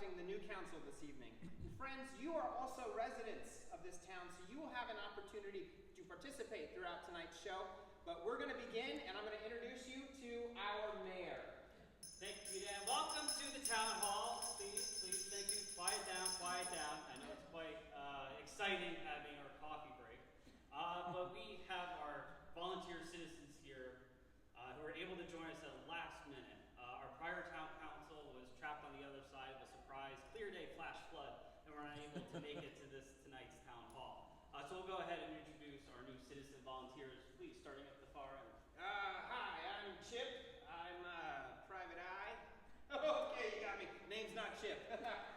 electing the new council this evening. And friends, you are also residents of this town, so you will have an opportunity to participate throughout tonight's show. But we're going to begin, and I'm going to introduce you to our mayor. Thank you, Dan. Welcome to the town hall. Please, thank you. Quiet down. I know it's quite exciting having our coffee break. But we have our volunteer citizens here who are able to join us at the last minute. Our prior town council was trapped on the other side of a surprise clear day flash flood and were unable to make it to tonight's town hall. So we'll go ahead and introduce our new citizen volunteers, please, starting at the far end. Hi, I'm Chip. I'm Private Eye. Okay, you got me. Name's not Chip.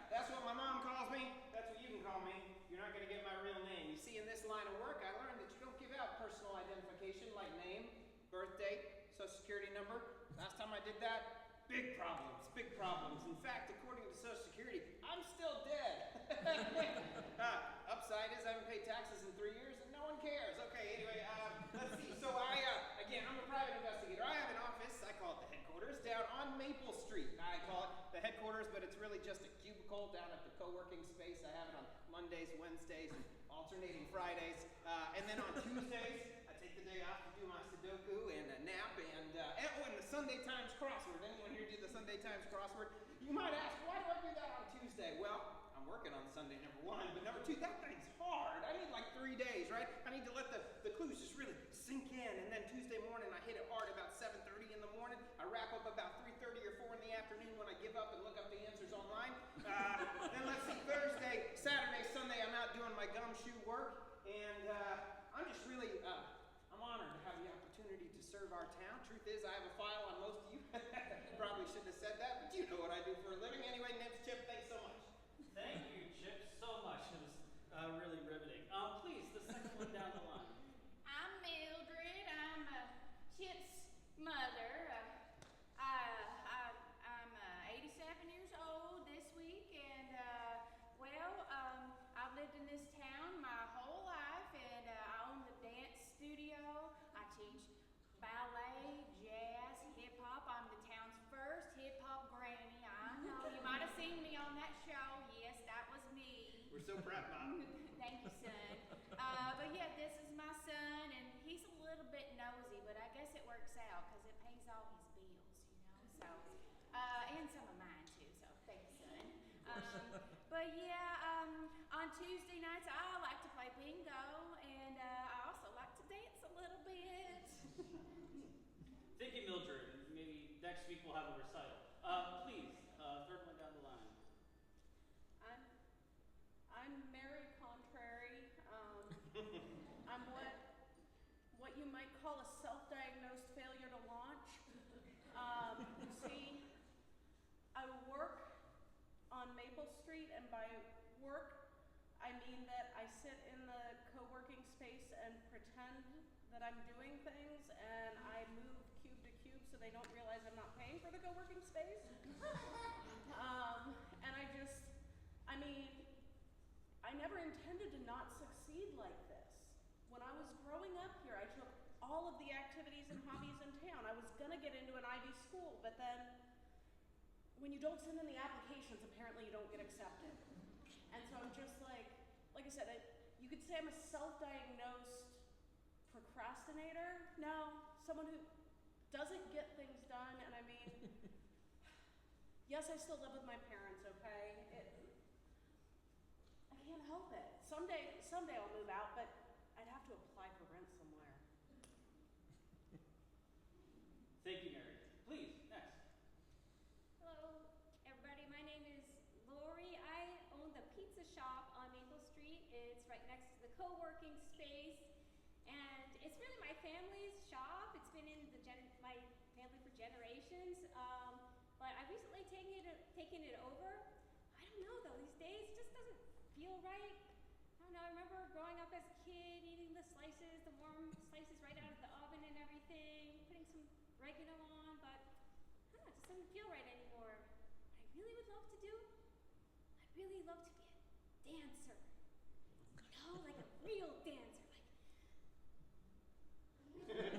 That's what my mom calls me. That's what you can call me. You're not going to get my real name. You see, in this line of work, I learned that you don't give out personal identification like name, birth date, social security number. Last time I did that, big problems. In fact, according to Social Security, I'm still dead. Upside is I haven't paid taxes in 3 years and no one cares. Okay, anyway, let's see. So again, I'm a private investigator. I have an office, I call it the headquarters, down on Maple Street. I call it the headquarters, but it's really just a cubicle down at the co-working space. I have it on Mondays, Wednesdays, and alternating Fridays. And then on Tuesdays, I take the day off to do my Sudoku and a nap and the Sunday Times crossword. Anyone here do the Sunday Times crossword? You might ask, why do I do that on Tuesday? Well, I'm working on Sunday, number one, but number two, that thing's hard. I need like 3 days, right? I need to let the clues just really sink in, and then Tuesday morning, I hit it hard about 7:30 in the morning. I wrap up about 3:30 or 4 in the afternoon when I give up and look up the answers online. Then let's see, Thursday, Saturday, Sunday, I'm out doing my gumshoe work, and I'm just really, I'm honored to have the opportunity to serve our town. Truth is, I have a file on most of you. Probably shouldn't have said that, but you know what I do for a living. Anyway, name's Chip. Thanks so much. Thank you, Chip, so much. It was really riveting. Please, the second one down the line. I'm Mildred. I'm Chip's mother. I'm 87 years old this week, and I've lived in this town my whole life, and I own the dance studio. I teach ballet, jazz, hip-hop. I'm the town's first hip-hop granny. I know, you might have seen me on that show. Yes, that was me. We're so proud, Mom. Thank you, son. But yeah, this is my son, and he's a little bit nosy, but I guess it works out because it pays all his bills, you know, so. And some of mine too, so thank you, son. But yeah, on Tuesday nights I like to play bingo, and I also like to dance a little bit. Thank you, Mildred. Maybe next week we'll have a recital. Please, third one down the line. I'm Mary Contrary. I'm what you might call a self-diagnosed failure to launch. You see, I work on Maple Street, and by work, I mean that I sit in the co-working space and pretend that I'm doing things, and I move cube to cube so they don't realize I'm not paying for the co-working space. And I never intended to not succeed like this. When I was growing up here, I took all of the activities and hobbies in town. I was gonna get into an Ivy school, but then when you don't send in the applications, apparently you don't get accepted. And so I'm just like I said, you could say I'm a self-diagnosed procrastinator. No, someone who doesn't get things done, and I mean, yes, I still live with my parents, okay? I can't help it. Someday I'll move out, but I'd have to apply for rent somewhere. Thank you, Mary. Please, next. Hello, everybody. My name is Lori. I own the pizza shop on Maple Street. It's right next to the co-working space, and it's really my family's shop. It's been in my family for generations, but I recently taken it over. I don't know though. These days, it just doesn't feel right. I don't know. I remember growing up as a kid, eating the slices, the warm slices right out of the oven and everything, putting some oregano on, but I don't know, it just doesn't feel right anymore. What I really would love to do, I'd really love to be a dancer. You know, like a real dancer, like that.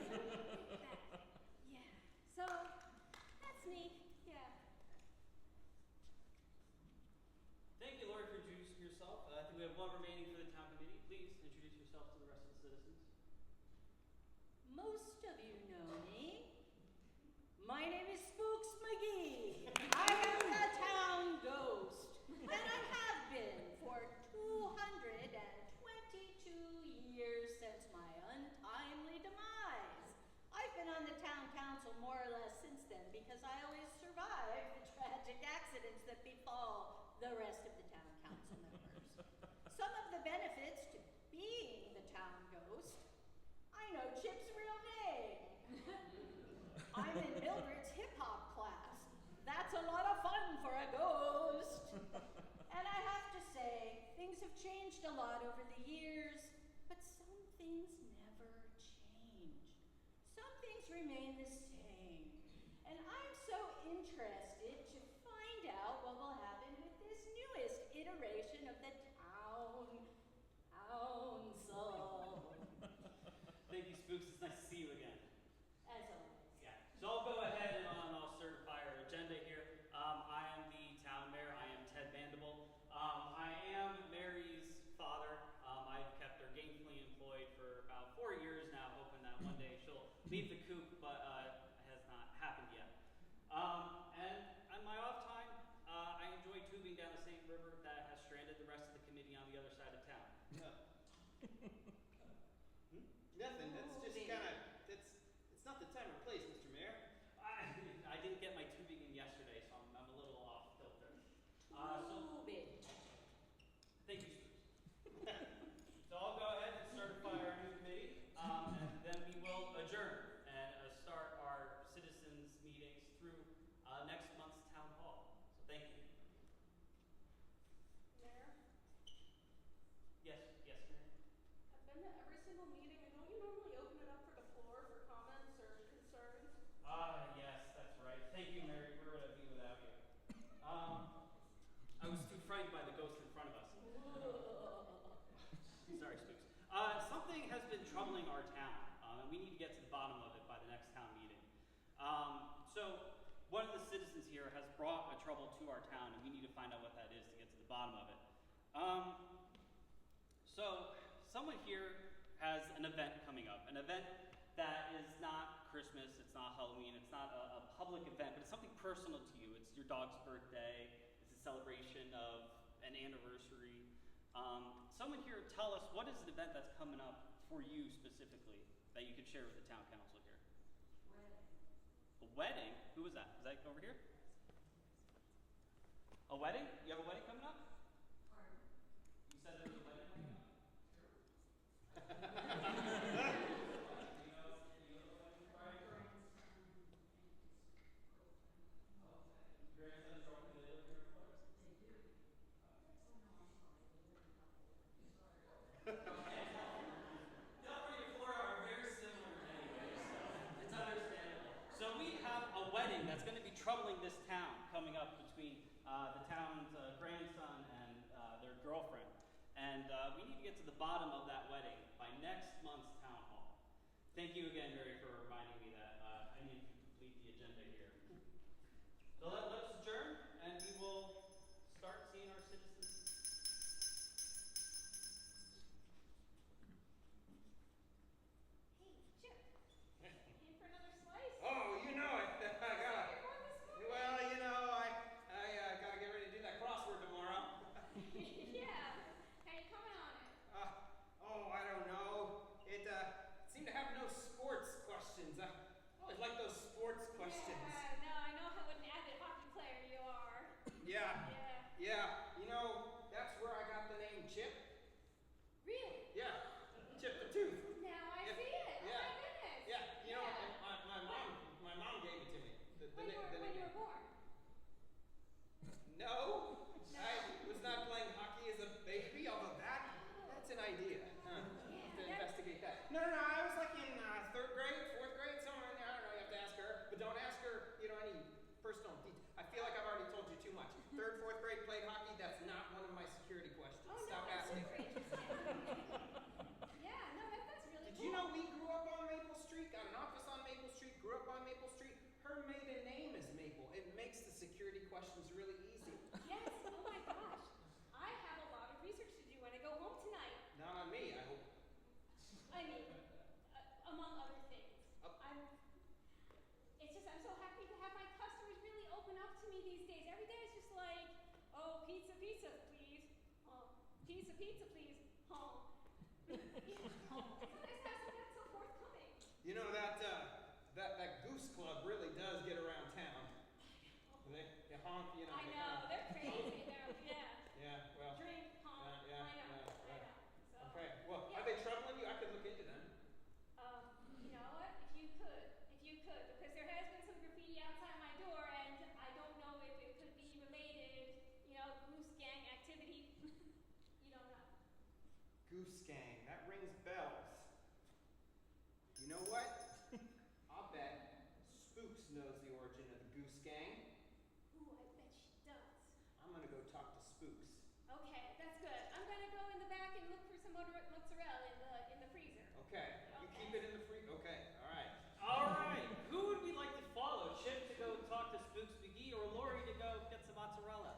Yeah. So that's me. Yeah. yourself. I think we have one remaining for the town committee. Please introduce yourself to the rest of the citizens. Most of you know me. My name is Spooks McGee. I am the town ghost, and I have been for 222 years since my untimely demise. I've been on the town council more or less since then because I always survive the tragic accidents that befall the rest of the town council members. Some of the benefits to being the town ghost: I know Chip's real name. I'm in Mildred's hip hop class. That's a lot of fun for a ghost. And I have to say, things have changed a lot over the years, but some things never change. Some things remain the same. And I'm so interested to find out what will happen with this newest iteration of the town council. Thank you, Spooks. It's nice to see you again. As always. Yeah. So I'll go ahead and I'll certify our agenda here. I am the town mayor. I am Ted Mandible. I am Mary's father. I've kept her gainfully employed for about 4 years now, hoping that one day she'll leave the coop, but has not happened yet. And on my off time, I enjoy tubing down the same river that has stranded the rest of the committee on the other side of town. Nothing. That's just Moving. kind of. It's not the time or place, Mr. Mayor. I didn't get my tubing in yesterday, so I'm a little off kilter. So Too big. thank you, Spooks. So I'll go ahead and certify our new committee, and then we will adjourn and start our citizens meetings through next month's town hall. So thank you. Mayor, Yes, Mary. I've been to every single meeting, and don't you normally open it up for the floor for comments or concerns? Yes, that's right. Thank you, Mary. Where would I be without you? I was too frightened by the ghost in front of us. Sorry, Spooks. Something has been troubling our town, and we need to get to the bottom of it by the next town meeting. So, one of the citizens here has brought a trouble to our town, and we need to find out what that is to get to the bottom of it. So, someone here has an event coming up, an event that is not Christmas, it's not Halloween, it's not a public event, but it's something personal to you. It's your dog's birthday, it's a celebration of an anniversary. Someone here tell us, what is an event that's coming up for you specifically that you could share with the town council here? A wedding? Who was that? Is that over here? A wedding? You have a wedding coming up? Pardon? You said there was a wedding coming up? That's going to be troubling this town coming up between the town's grandson and their girlfriend. And we need to get to the bottom of that wedding by next month's town hall. Thank you again, Mary, for reminding me that I need to complete the agenda here. So let's adjourn, and we will start seeing our citizens. Hey, Chip. In for another slice? Oh, you know it. I got it. You're going this morning? Well, I gotta get ready to do that crossword tomorrow. Yeah. How you coming on it? I don't know. It seemed to have no sports questions. I always like those pizza, please. Home. Sometimes that's so forthcoming. You know that goose club really does get around town. They honk, you know. I know, they're crazy. Yeah. Yeah, well. Drink, honk. Yeah, I know. So, Okay. Well, yeah. are they troubling you? I could look into them. You know what? If you could, because there has been some graffiti outside my door, and I don't know if it could be related, goose gang activity. You don't know. Goose gang. That rings bells. You know what? I'll bet Spooks knows the origin of the goose gang. Ooh, I bet she does. I'm gonna go talk to Spooks. Okay, that's good. I'm gonna go in the back and look for some mozzarella in the freezer. Okay. You Okay. keep it in the free. Okay. All right. All right. Who would we like to follow? Chip to go talk to Spooks McGee, or Lori to go get some mozzarella?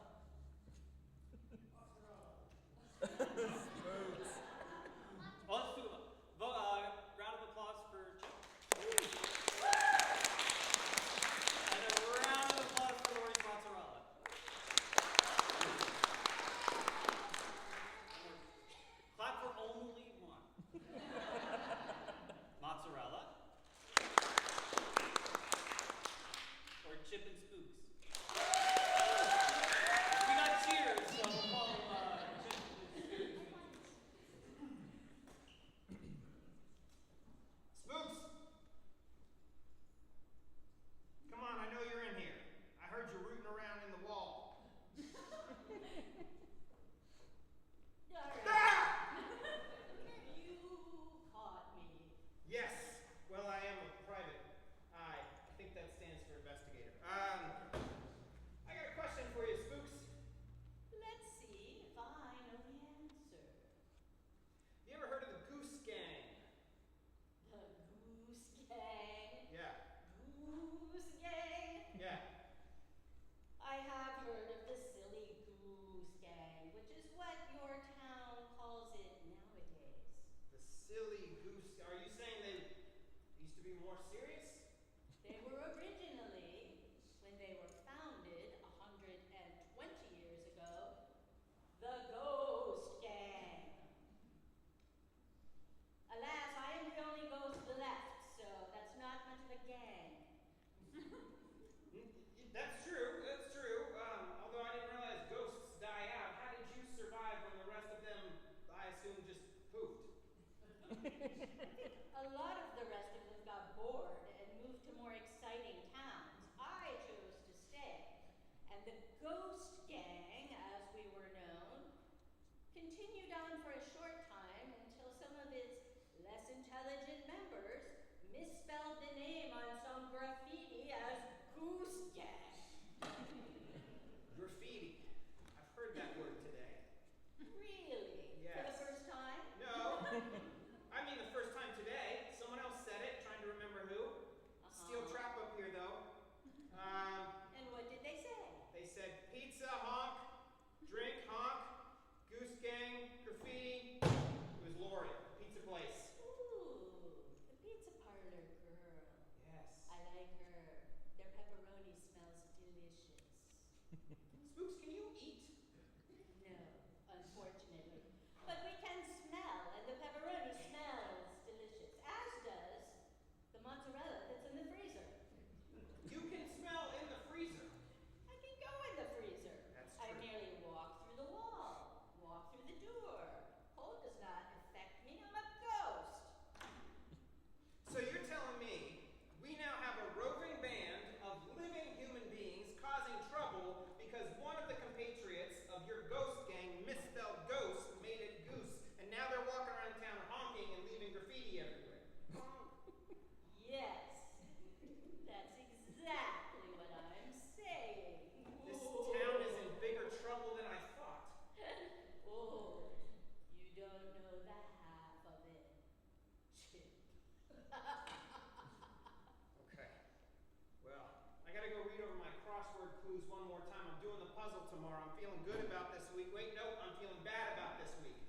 Oh, let's do a round of applause for Chip. And a round of applause for Lori's mozzarella. Clap for only one. Mozzarella. Or Chip and Spooks. We got cheers, so we'll follow Chip and Spooks. Spooks! Come on, I know you're in here. I heard you rooting around in the wall. Darn. Ah! You caught me. Yes. Well, I am a private eye. I think that stands for investigator. I got a question for you, Spooks. Let's see if I know the answer. You ever heard of the Goose Gang? The Goose Gang. Yeah. Goose Gang. Yeah. I have heard of the Silly Goose Gang, which is what your town calls it nowadays. The silly goose. Are you saying they used to be more serious? They were originally, when they were founded 120 years ago, the Ghost Gang. Alas, I am the only ghost left, so that's not much of a gang. That's true. That's true. Although I didn't realize ghosts die out. How did you survive when the rest of them, I assume, just poofed? A lot of the rest of them got bored and moved to more exciting towns. I chose to stay, and the Ghost Gang, as we were known, continued on for a short time until some of its less intelligent members misspelled the name on some graffiti as Goose Gang. Graffiti. I've heard that word today. Really? Yes. For the first time? No. I mean the first time today. Someone else said it, trying to remember who. Steel trap up here, though. And what did they say? They said pizza, honk, drink, honk, goose gang, graffiti. It was Lori, pizza place. Ooh, the pizza parlor girl. Yes. I like her. Their pepperoni smells delicious. Spooks, can you eat? No, unfortunately. But we can smell, and the pepperoni smells delicious, as does the mozzarella that's in the freezer. You can smell in the freezer. I can go in the freezer. That's I true. merely walk through the wall, walk through the door. Cold does not affect me. I'm a ghost. So you're telling me we now have a roving band of living human beings causing trouble because one of the compatriots of your ghost gang misspelled ghost, made it goose, and now they're walking around town honking and leaving graffiti everywhere. Yes, that's exactly what I'm saying. This town is in bigger trouble than I thought. Oh, you don't know the half of it, Chip. Okay. Well, I gotta go read over my crossword clues one more time. I'm doing the puzzle tomorrow. I'm feeling good about this week. Wait, no, I'm feeling bad about this week.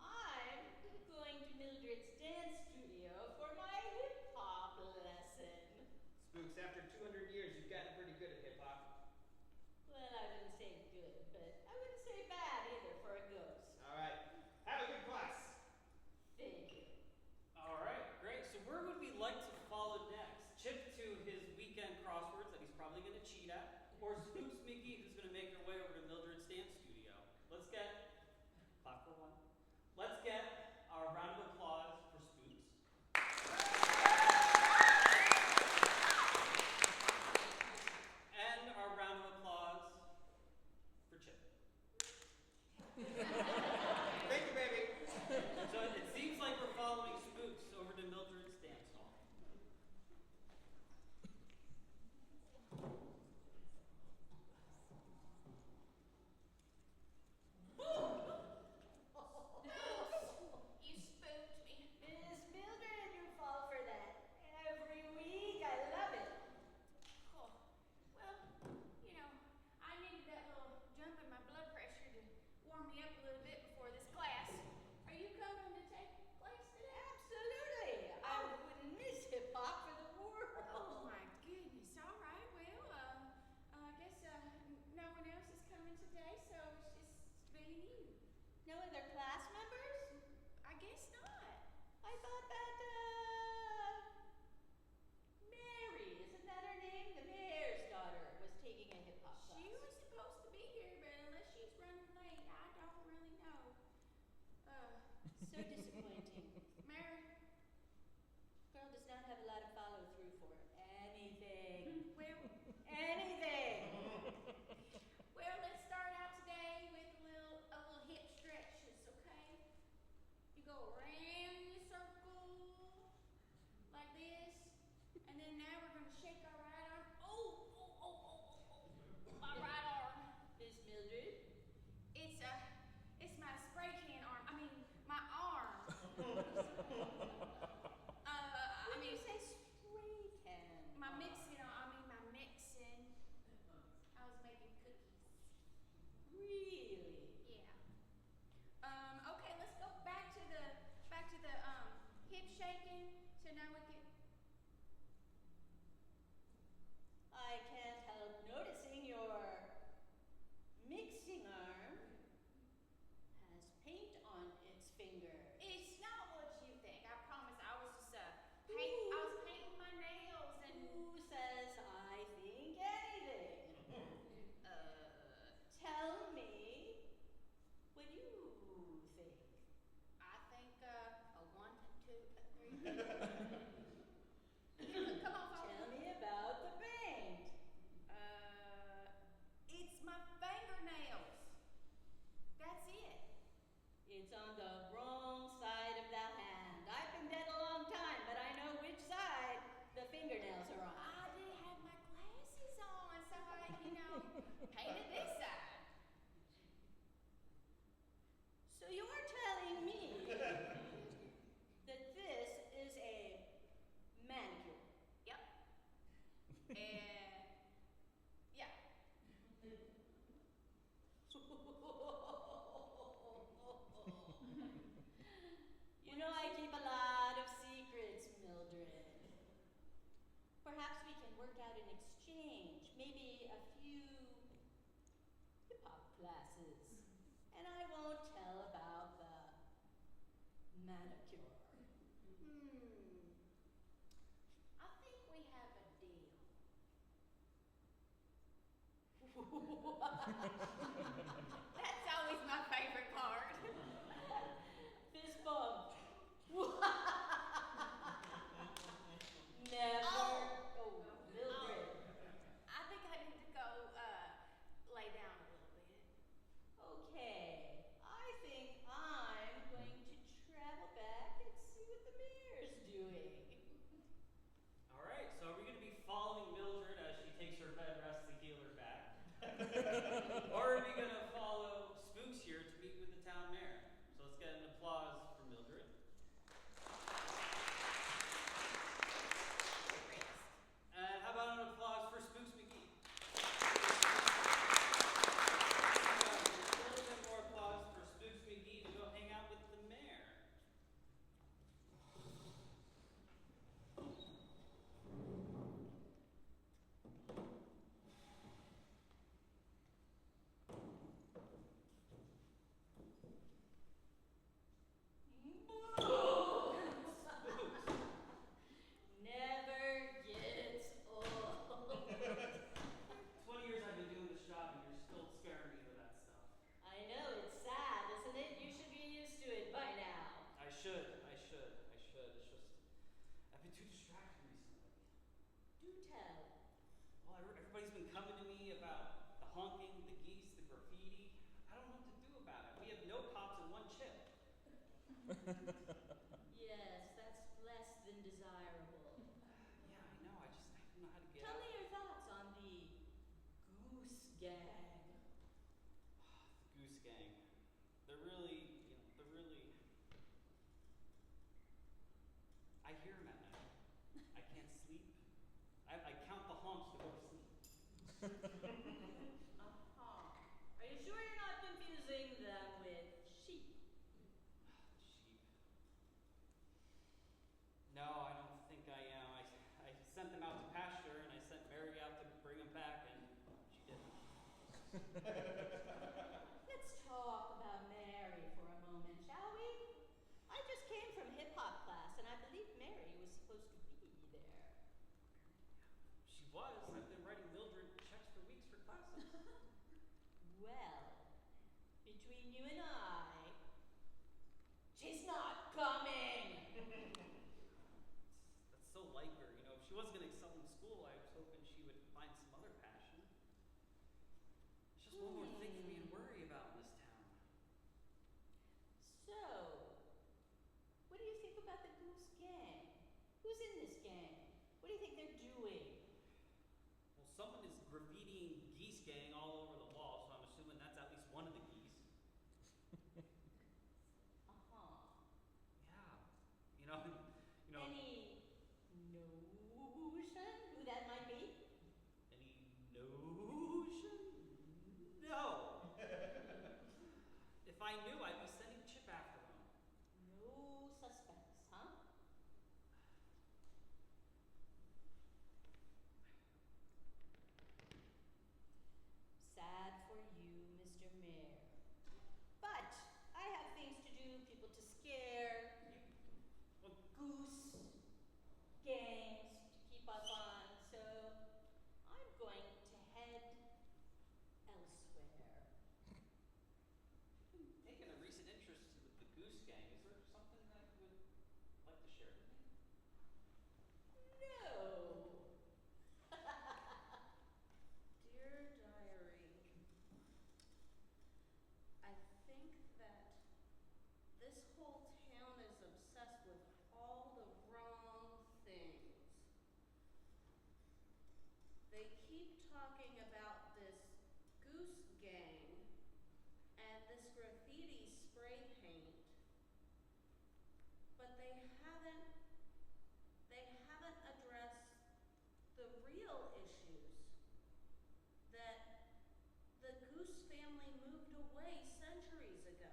I'm going to Mildred's dance studio for my hip-hop lesson. Spooks, after 200 years, you've gotten pretty good at hip-hop. Well, I wouldn't say good, but I wouldn't say bad either for a ghost. or Spooks McGee, who's going to make her way over to Mildred's dance studio. Let's get, clap for one. Let's get our round of applause for Spooks. And our round of applause for Chip. Thank you, baby. So it seems like we're following Spooks over to Mildred's dance hall. You spooked me. Miss Mildred, you fall for that every week. I love it. Oh, well, you know, I needed that little jump in my blood pressure to warm me up a little bit before this class. Are you coming to take class today? Absolutely. I wouldn't miss hip hop for the world. Oh my goodness. All right. Well, I guess no one else is coming today, so it's just me and you. No other class members? I guess not. I thought that, Mary, isn't that her name? The mayor's daughter was taking a hip hop class. She was supposed to be here, but unless she's running late, I don't really know. So disappointing. Mary, Girl does not have a lot of follow through for anything. well, Anything. well, let's start out today with a little hip stretches, okay? You go around in a circle like this, and then now we're gonna shake our right arm. My right arm. Miss Mildred? It's my spray can arm. I mean, my arm. When you say spray can. My mixing arm. I mean, my mixing. I was making cookies. Really? Yeah. Okay, let's go back to the hip shaking. So now we can. I can't help noticing your mixing arm has paint on its finger. It's not what you think. I promise. I was just I was painting my nails and. Who says I think anything? Tell me what you think. I think a 1, a 2, a 3. Come on, folks. Tell me about the paint. It's my fingernails. That's it. It's on the wrong side of the hand. I've been dead a long time, but I know which side the fingernails are on. I didn't have my glasses on, so I, painted this side. So you're telling me that this is a manicure? Yep. And yeah. You know I keep a lot of secrets, Mildred. Perhaps we can work out an exchange, maybe a few hip-hop classes. And I won't tell about the manicure. I think we have a deal. That's always my favorite part. Fist bump. Never. Oh, Mildred. I think I need to go lay down a little bit. Okay, I think I'm going to travel back and see what the mayor's doing. All right, so are we going to be following Mildred as she takes her bed rest to heal her back? Or are we going to follow Spooks here to meet with the town mayor? So let's get an applause for Mildred. And how about an applause for Spooks McGee? A little bit more applause for Spooks McGee to go hang out with the mayor. honking, the geese, the graffiti. I don't know what to do about it. We have no cops and one chip. Yes, that's less than desirable. Yeah, I know. I don't know how to get Tell out. me your thoughts on the goose gang. The Goose Gang. They're really, they're really. I hear them at night. I can't sleep. I count the honks to go to sleep. Uh-huh. Are you sure you're not confusing them with sheep? Sheep. No, I don't think I am. I sent them out to pasture, and I sent Mary out to bring them back, and she didn't. Let's talk about Mary for a moment, shall we? I just came from hip hop class, and I believe Mary was supposed to be there. She was. I've been writing Mildred checks for weeks for classes. Well, between you and I, she's not coming. That's so like her. If she wasn't going to excel in school, I was hoping she would find some other passion. It's just one more thing for me to worry about in this town. So, what do you think about the Goose Gang? Who's in this gang? What do you think they're doing? Well, someone is graffitiing Geese Gang all over the wall, so I'm assuming that's at least one of the geese. Uh-huh. Yeah. Any notion who that might be? Any notion? No. If I knew, I'd be sending Chip after him. No suspects, huh? Sad for you, Mr. Mayor. But I have things to do, people to scare, Well, goose gangs to keep up on, so I'm going to head elsewhere. taking a recent interest to the Goose Gang, is there something that you would like to share with me? No. Dear diary, I think that this whole town is obsessed with all the wrong things. They keep talking about this goose gang and this graffiti spray paint, but they haven't addressed the real issues that the Goose family moved away centuries ago.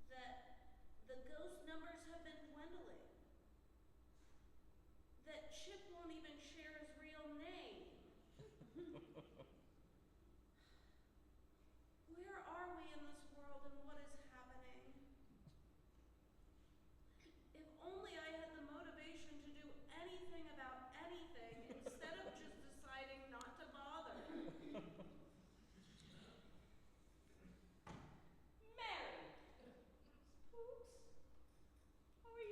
That the ghost numbers have been dwindling. That Chip won't even share his real name. Where are we in this world and what is happening? If only I had the motivation to do anything about anything instead of just deciding not to bother. Mary! Spooks? How are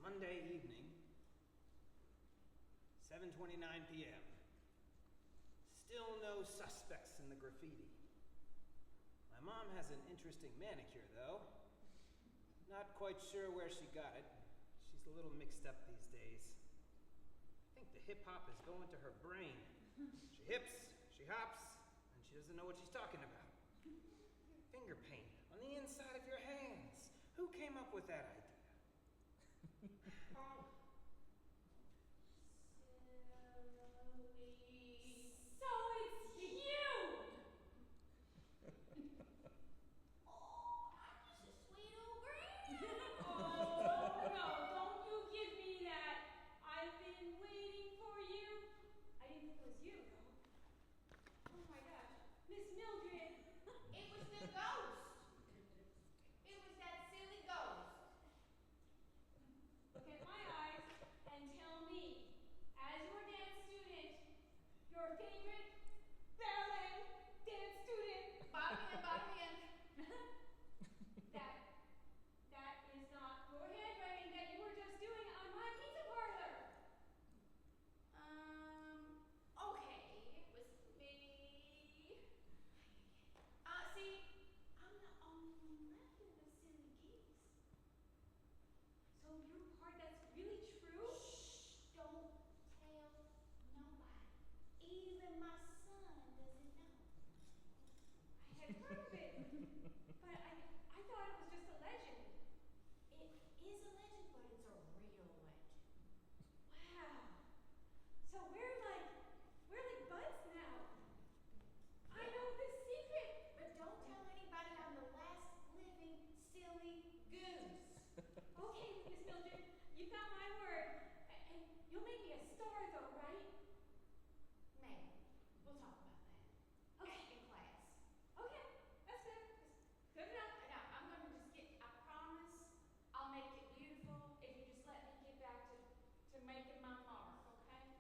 Monday evening, 7:29 p.m. Still no suspects in the graffiti. My mom has an interesting manicure, though. Not quite sure where she got it. She's a little mixed up these days. I think the hip-hop is going to her brain. She hips, she hops, and she doesn't know what she's talking about. Finger paint on the inside of your hands. Who came up with that idea? Oh. So it's you! Oh, I'm just a sweet old grandma. Oh, no, don't you give me that. I've been waiting for you. I didn't think it was you, though. Oh my gosh. Miss Mildred. It was the ghost. It was that silly ghost. Look at my eyes and tell me, as your dance student, your favorite ballet dance student, Bottom in. that is not your handwriting that you were just doing on my pizza parlor. Okay, it was me. See, I'm the only one left of the silly geese. So your part, that's really true? Shh, don't tell nobody. Even my son doesn't know. I had heard of it, but I thought it was just a legend. It is a legend, but it's a real legend. Wow. So we're like buds now. I know the secret. But don't tell anybody I'm the last living silly goose. Okay, Miss Mildred, you got my word. And you'll make me a star though, right? Maybe. We'll talk about that. Okay. In class. Okay, that's good. Good enough. Now, I'm gonna just I promise I'll make it beautiful if you just let me get back to making my mark, okay?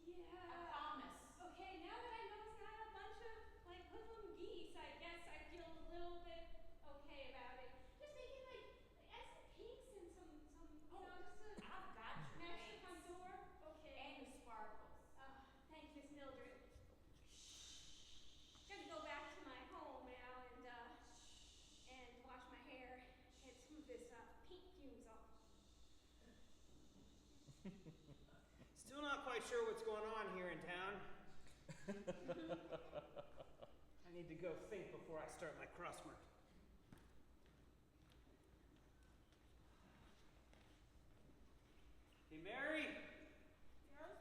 Yeah. I promise. Okay, now that I know it's not a bunch of like hoodlum geese, I guess I feel a little bit okay about it. Just make it like add some pinks and some just to I've got you. match the front door. Okay. And the sparkles. Thanks, Miss Mildred. Gonna go back to my home now and wash my hair and smooth this paint fumes off. Still not quite sure what's going on here in town. I need to go think before I start my crossword. Hey, Mary! Yes?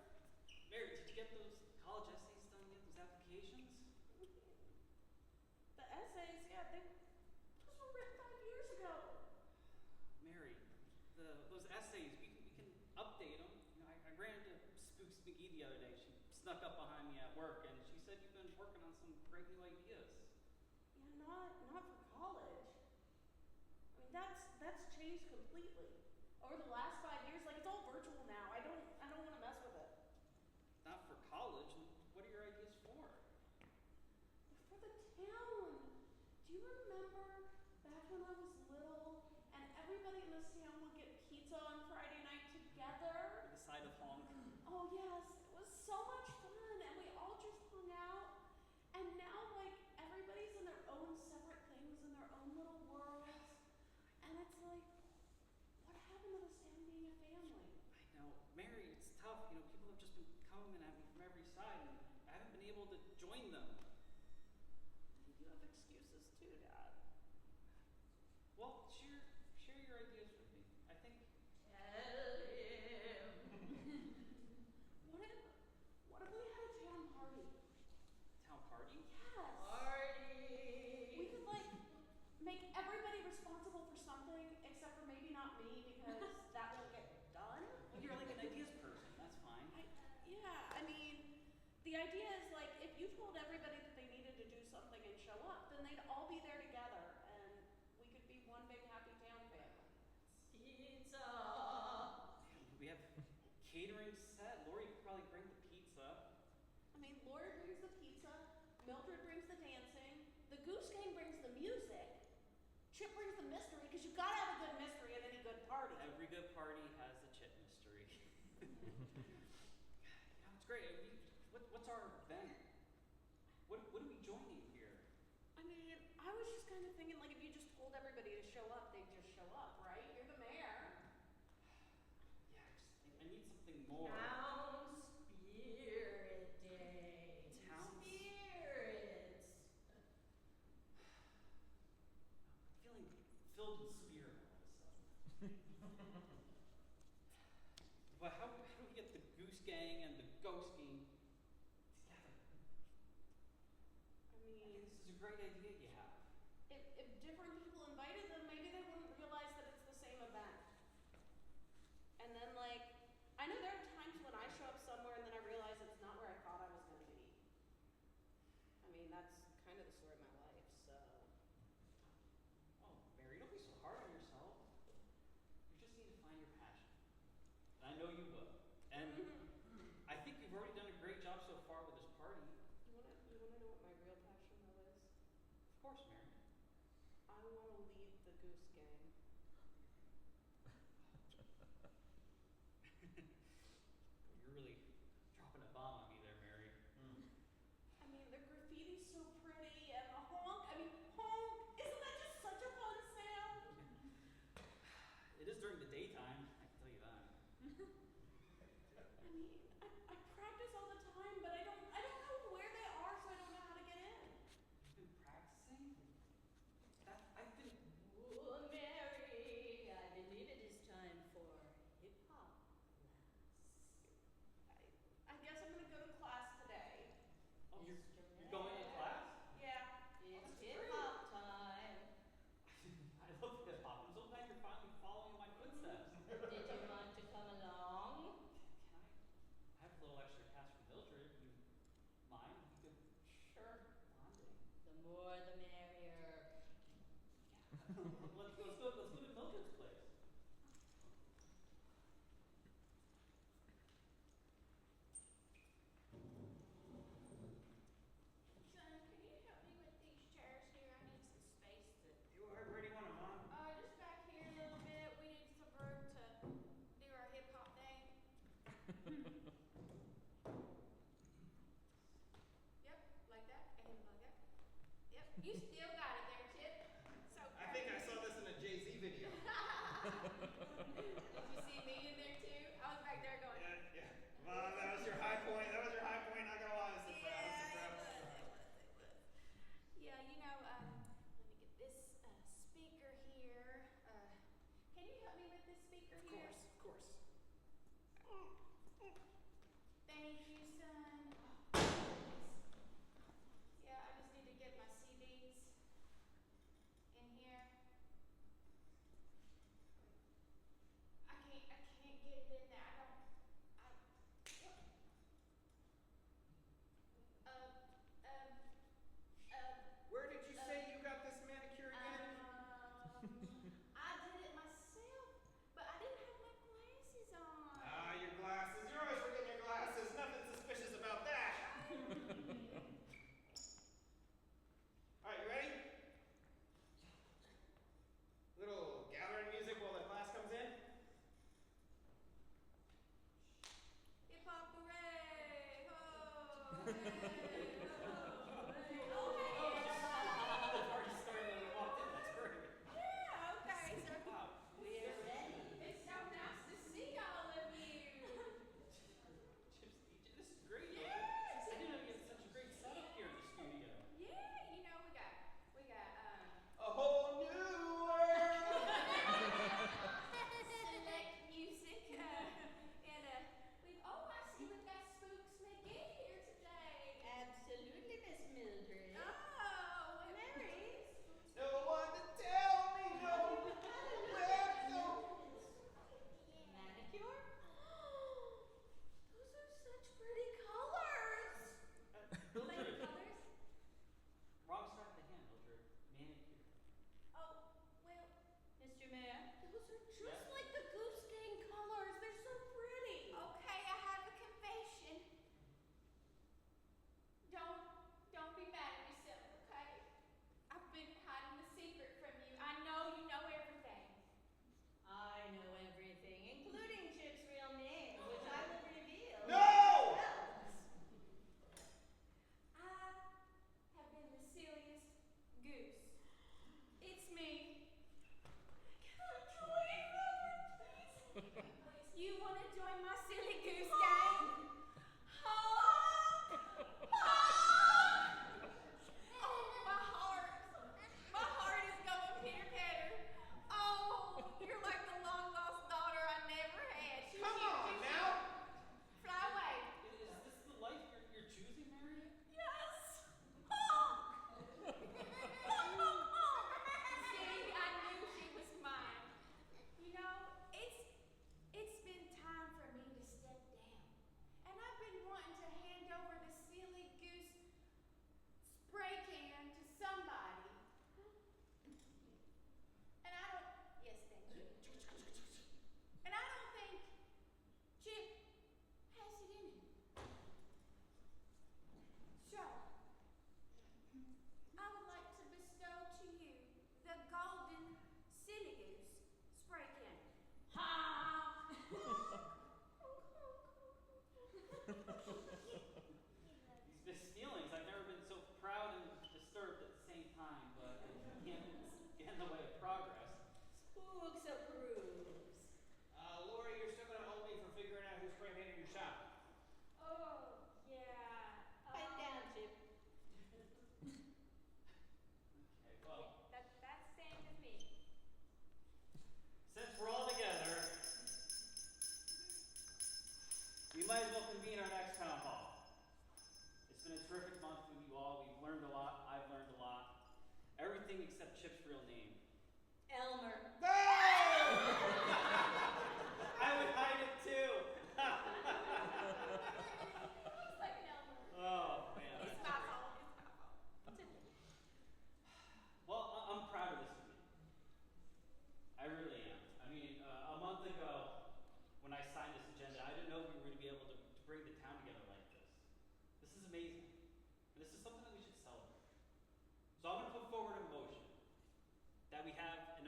Mary, did you get those college essays done yet? Those applications? The essays, yeah, those were written 5 years ago. Mary, those essays, we can update them. You know, I ran into Spooks McGee the other day. She snuck up behind me at work, and she said you've been working on some great new ideas. Yeah, not for college. I mean, that's changed completely over the last 5 years. Like, it's all virtual now. I don't want to mess with it. Not for college. What are your ideas for? For the town. Do you remember back when I was little and everybody in this town would get pizza on Friday night together? The side of honk. Oh yes, it was so much fun and we all just hung out. And now like everybody's in their own separate things in their own little worlds. And it's like, what happened to this town being a family? I know. Mary, it's tough. You know, people have just been coming at me from every side, and I haven't been able to join them. You have excuses too, Dad. Well, share your ideas with me. I think Tell him. What if we had a town party? town party. Yes. Party. We could like make everybody responsible for something except for maybe not me because that won't get done. Well, you're like an ideas person. That's fine. I mean, the idea is like if you told everybody that they needed to do something and show up, then they'd all be there together and we could be one big happy town family. Pizza. We have catering set. Lori could probably bring the pizza. I mean, Laura brings the pizza, Mildred brings the dancing, the Goose Gang brings the music, Chip brings the mystery because you gotta have a good mystery at any good party. Every good party It's great. What's our event? What are we joining here? I mean, I was just kind of thinking, like, if you just told everybody to show up, they'd just show up, right? You're the mayor. Yeah, I need something more. Town Spirit Day. Town Spirits. I'm feeling filled with spirit all of a sudden. But how do we get the Goose Gang and the Ghost Gang together? I mean, This is a great idea you have. if different people invited them, maybe they wouldn't realize that it's the same event. And then, like, I know there are times when I show up somewhere and then I realize it's not where I thought I was going to be. I mean, that's kind of the story of my life, so. Oh, Mary, don't be so hard on yourself. You just need to find your passion. And I know you will. And I think you've already done a great job so far with this party. You wanna know what my real passion though is? Of course, Mary. I wanna lead the Goose Gang. You're really dropping a bomb on me there, Mary. I mean, the graffiti's so pretty and the honk. I mean, honk! Isn't that just such a fun sound? It is during the daytime, I can tell you that. I mean, I practice all the time, but I don't know where they are, so I don't know how to get in. You've been practicing? I've been. Oh, Mary, I believe it is time for hip-hop class. I guess I'm gonna go to class today. Oh, you're Mr. going to Mayor, class? Yeah. It's that's great. hip-hop time. I love hip hop. I'm so glad you're finally following in my footsteps. Did you want to come along? I have a little extra cash for Mildred. You mind? You could. Sure. Bonding. The more the merrier. Let's go to Mildred's place. Son, can you help me with these chairs here? I need some space to. Where do you want them, Mom? Just back here a little bit. We need some room to do our hip hop thing. Yep, like that, and like that. Yep, you still got it there, Chip. So I think I saw this in a Jay-Z video. Did you see me in there too? I was back there going. Yeah. Mom, that was your high point. Not gonna lie. I was so proud. Yeah, you know, let me get this speaker here. Can you help me with this speaker here? Of course. Thank you, son. Yeah, I just need to get my CDs in here. I can't get it in there. Where did you say you got this manicure again? I did it myself, but I didn't have my glasses on. Your glasses. You're always forgetting your glasses. Nothing suspicious about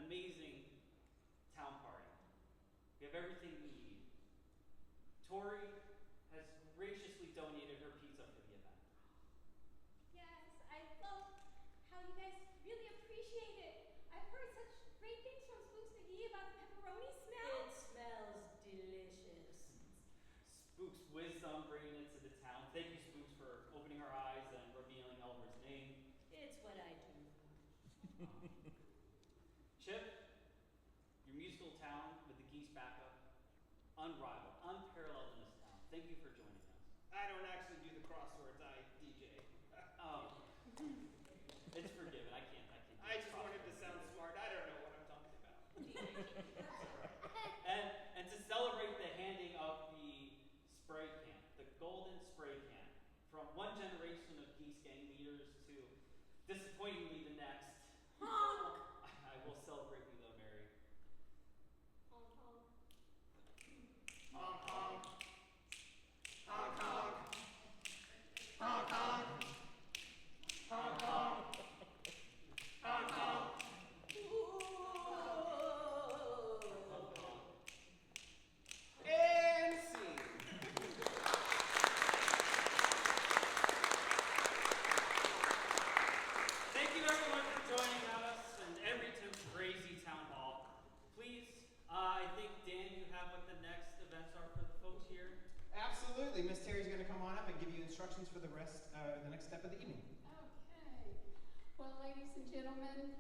amazing town party. We have everything we need. Tori has graciously donated her pizza for the event. Yes, I love how you guys really appreciate it. I've heard such great things from Spooks McGee about the pepperoni smell. It smells delicious. Spook's wisdom bringing it to the town. Thank you, Spooks, for opening our eyes and revealing Elmer's name. It's what I do. Chip, your musical talent with the geese backup, unrivaled, unparalleled in this town. Thank you for joining us. I don't actually do the crosswords, I DJ. Oh, it's forgiven. I can't. I just wanted to sound smart. I don't know what I'm talking about. And to celebrate the handing of the spray can, the golden spray can, from one generation of geese gang leaders to disappointingly the next. I will celebrate you though, Mary. Hong Kong. Honk, honk. Honk, honk. Honk, honk. Honk, honk. Honk, honk. And scene. Thank you everyone for joining us in Everyton's crazy town hall. Please, I think Dan, you have what the next events are for the folks here. Absolutely. Miss Terry's going to come on up and give you instructions for the next step of the evening. Okay. Well, ladies and gentlemen,